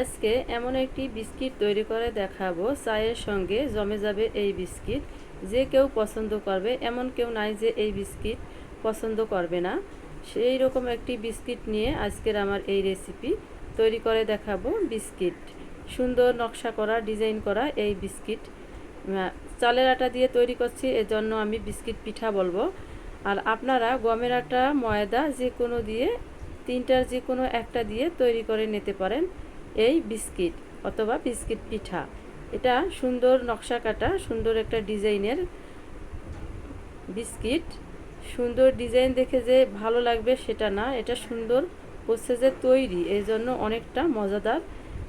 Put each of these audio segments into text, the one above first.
আজকে এমন একটি বিস্কিট তৈরি করে দেখাবো, চায়ের সঙ্গে জমে যাবে এই বিস্কিট। যে কেউ পছন্দ করবে, এমন কেউ নাই যে এই বিস্কিট পছন্দ করবে না। সেই রকম একটি বিস্কিট নিয়ে আজকের আমার এই রেসিপি তৈরি করে দেখাবো। বিস্কিট সুন্দর নকশা করা, ডিজাইন করা এই বিস্কিট চালের আটা দিয়ে তৈরি করছি, এজন্য আমি বিস্কিট পিঠা বলবো। আর আপনারা গমের আটা, ময়দা যে কোনো দিয়ে, তিনটার যে কোনো একটা দিয়ে তৈরি করে নিতে পারেন এই বিস্কিট অথবা বিস্কিট পিঠা। এটা সুন্দর নকশা কাটা, সুন্দর একটা ডিজাইনের বিস্কিট। সুন্দর ডিজাইন দেখে যে ভালো লাগবে সেটা না, এটা সুন্দর প্রসেসে তৈরি, এই জন্য অনেকটা মজাদার।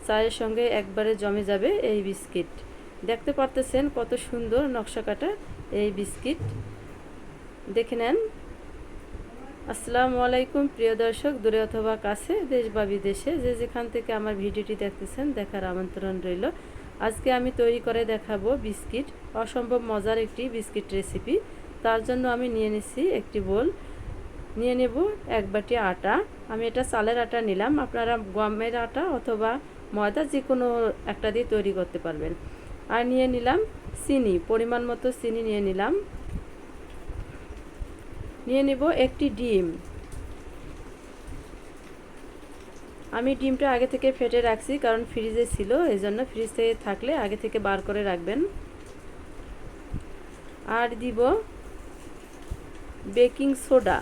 চায়ের সঙ্গে একবারে জমে যাবে এই বিস্কিট। দেখতে পারতেছেন কত সুন্দর নকশা কাটা এই বিস্কিট, দেখে নেন। আসসালামু আলাইকুম প্রিয় দর্শক, দূরে অথবা কাছে, দেশ বা বিদেশে যে যেখান থেকে আমার ভিডিওটি দেখতেছেন, দেখার আমন্ত্রণ রইল। আজকে আমি তৈরি করে দেখাবো বিস্কিট, অসম্ভব মজার একটি বিস্কিট রেসিপি। তার জন্য আমি নিয়ে নিচ্ছি একটি বোল, নিয়ে নেব এক বাটি আটা। আমি এটা চালের আটা নিলাম, আপনারা গমের আটা অথবা ময়দা যে কোনো একটা দিয়ে তৈরি করতে পারবেন। আর নিয়ে নিলাম চিনি, পরিমাণ মতো চিনি নিয়ে নিলাম। নিয়ে নেব একটি ডিম। আমি ডিমটা আগে থেকে ফেটে রাখছি, কারণ ফ্রিজে ছিল, এই জন্য ফ্রিজ থেকে থাকলে আগে থেকে বার করে রাখবেন। আর দিব বেকিং সোডা,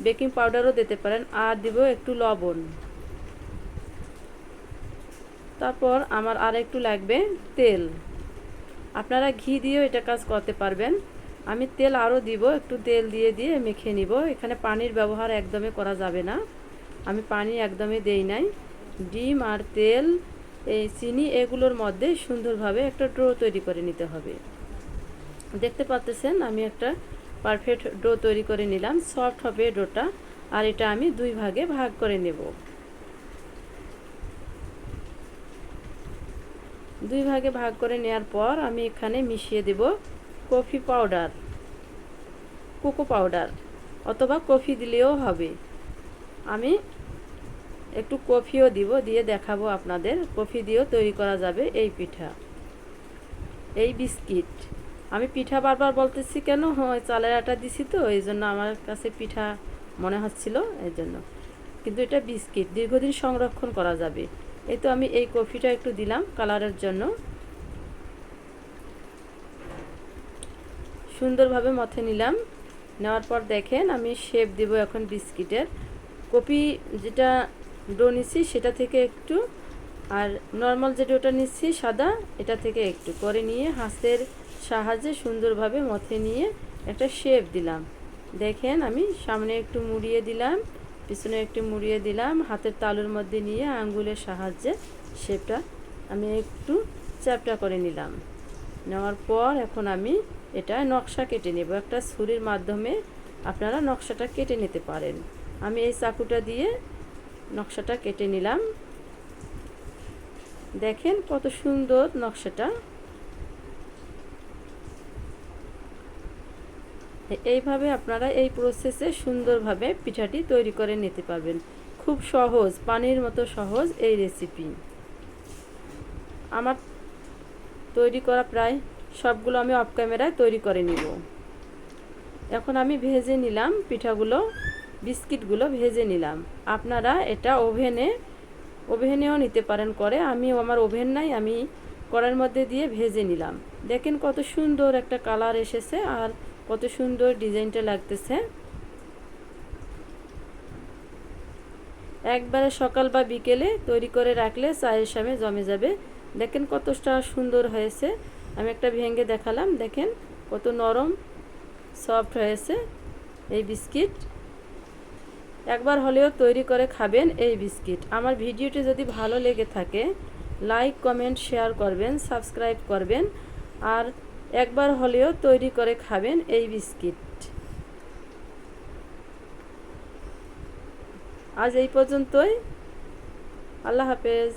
বেকিং পাউডারও দিতে পারেন। আর দিব একটু লবণ। তারপর আমার আর একটু লাগবে তেল। আপনারা ঘি দিয়েও এটা কাজ করতে পারবেন। আমি তেল আরও দিব, একটু তেল দিয়ে মেখে নিব। এখানে পানির ব্যবহার একদমই করা যাবে না, আমি পানি একদমই দেই নাই। ডিম আর তেল, এই চিনি, এগুলোর মধ্যে সুন্দরভাবে একটা ডো তৈরি করে নিতে হবে। দেখতে পাচ্ছেন আমি একটা পারফেক্ট ডো তৈরি করে নিলাম, সফট হবে ডোটা। আর এটা আমি দুই ভাগে ভাগ করে নেব। দুই ভাগে ভাগ করে নেওয়ার পর আমি এখানে মিশিয়ে দেব কফি পাউডার, কোকো পাউডার অথবা কফি দিলেও হবে। আমি একটু কফিও দিব, দিয়ে দেখাবো আপনাদের। কফি দিয়েও তৈরি করা যাবে এই পিঠা, এই বিস্কিট। আমি পিঠা বারবার বলতেছি কেন, হয় চালের আটা দিছি তো, এই জন্য আমার কাছে পিঠা মনে হচ্ছিল, এই জন্য। কিন্তু এটা বিস্কিট, দীর্ঘদিন সংরক্ষণ করা যাবে। এই তো আমি এই কফিটা একটু দিলাম কালারের জন্য। সুন্দরভাবে মথে নিলাম। নেওয়ার পর দেখেন আমি শেপ দেব এখন বিস্কিটের। কফি যেটা ডো নিচ্ছি সেটা থেকে একটু, আর নর্মাল যে ডোটা নিচ্ছি সাদা, এটা থেকে একটু করে নিয়ে হাতের সাহায্যে সুন্দরভাবে মথে নিয়ে একটা শেপ দিলাম। দেখেন আমি সামনে একটু মুড়িয়ে দিলাম, পিছনে একটু মুড়িয়ে দিলাম, হাতের তালুর মধ্যে নিয়ে আঙ্গুলের সাহায্যে শেপটা আমি একটু চ্যাপটা করে নিলাম। নেওয়ার পর এখন আমি এটা নকশা কেটে নেব। একটা ছুরির মাধ্যমে আপনারা নকশাটা কেটে নিতে পারেন। আমি এই চাকুটা দিয়ে নকশাটা কেটে নিলাম। দেখেন কত সুন্দর নকশাটা। এইভাবে আপনারা এই প্রসেসে সুন্দরভাবে পিঠাটি তৈরি করে নিতে পারবেন। খুব সহজ, পানির মতো সহজ এই রেসিপি। আমার তৈরি করা প্রায় সবগুলো আমি অফ ক্যামেরায় তৈরি করে নিব। এখন আমি ভেজে নিলাম পিঠাগুলো, বিস্কিটগুলো ভেজে নিলাম। আপনারা এটা ওভেনেও নিতে পারেন করে। আমার ওভেন নাই, আমি কড়াইয়ের মধ্যে দিয়ে ভেজে নিলাম। দেখেন কত সুন্দর একটা কালার এসেছে আর কত সুন্দর ডিজাইনটা লাগতেছে। একবারে সকাল বা বিকেলে তৈরি করে রাখলে চায়ের সামনে জমে যাবে। দেখেন কতটা সুন্দর হয়েছে। আমি একটা ভেঙে দেখালাম, দেখেন কত নরম সফট হয়েছে এই বিস্কিট। একবার হলেও তৈরি করে খাবেন এই বিস্কিট। আমার ভিডিওটি যদি ভালো লেগে থাকে, লাইক, কমেন্ট, শেয়ার করবেন, সাবস্ক্রাইব করবেন। আর একবার হলেও তৈরি করে খাবেন এই বিস্কিট। আজ এই পর্যন্তই। আল্লাহ হাফেজ।